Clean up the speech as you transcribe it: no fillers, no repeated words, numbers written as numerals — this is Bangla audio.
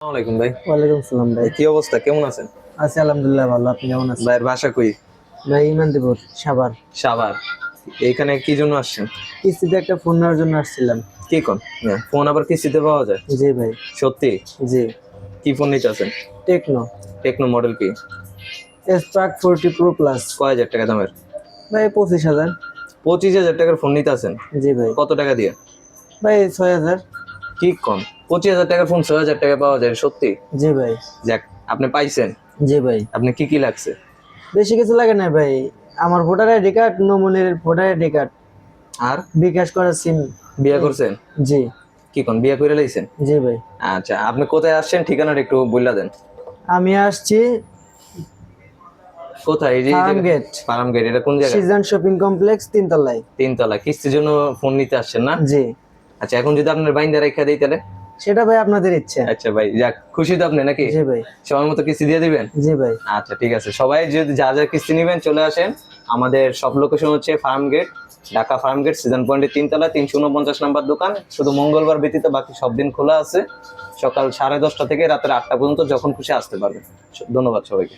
আসসালামু আলাইকুম ভাই। ওয়ালাইকুম সালাম ভাই। কি অবস্থা, কেমন আছেন? আছি আলহামদুলিল্লাহ ভালো। আপনি কেমন আছেন? ভাইয়ের বাসা কই? ভাই ইমানদেপুর, সাভার। সাভার। এইখানে কি জন্য আসছেন? কিস্তিতে একটা ফোন নেওয়ার জন্য আসছিলাম। কি কোন? ফোন আবার কিস্তিতে পাওয়া যায়? জি ভাই। সত্যি? জি। কি ফোন নিতে আছেন? টেকনো টেকনো মডেল কি? Spark 40 pro plus. কয় হাজার টাকা দামের? ভাই 25,000। 25,000 টাকার ফোন নিতে আছেন? জি ভাই। কত টাকা দিয়ে? ভাই 6,000। কি কোন? 25,000 টাকার ফোন 6,000 টাকা পাওয়া যায়? সত্যি? জি ভাই। যাক, আপনি পাইছেন। জি ভাই। আপনি কি কি লাগছে? বেশি কিছু লাগে না ভাই। আমার ভোটার আইডি কার্ড, নমুনের ভোটার আইডি কার্ড, আর বিকাশ করা সিম। বিয়ে করছেন? জি। কি কোন, বিয়ে করে লাইছেন? জি ভাই। আচ্ছা, আপনি কোথায় আসছেন ঠিকানাটা একটু বললা দেন। আমি আসছি কোথায়? এই যে ফার্ম গেট, ফার্ম গেট, এটা কোন জায়গা? সিজন শপিং কমপ্লেক্স, 3 তলায়। তিনতলা। কিস্তির জন্য ফোন নিতে আসছেন না? জি। আচ্ছা, এখন যদি আপনার বাইন্দা রেখা দেই তাহলে? সেটা ভাই আপনাদের ইচ্ছা। আচ্ছা ভাই, যাক, খুশি তো আপনি নাকি? জি ভাই। সময় মতো কিস্তি দিয়ে দিবেন? জি ভাই। আচ্ছা ঠিক আছে, সবাই যদি যা যা কিস্তি নেবেন চলে আসেন। আমাদের সব লোকেশন হচ্ছে Farmgate, Dhaka Farmgate, season পয়েন্টের 3 তলা, 349 নাম্বার দোকান। শুধু মঙ্গলবার ব্যতীত বাকি সব দিন খোলা আছে, সকাল 10:30 থেকে রাতের 8টা পর্যন্ত, যখন খুশি আসতে পারবেন। ধন্যবাদ সবাইকে।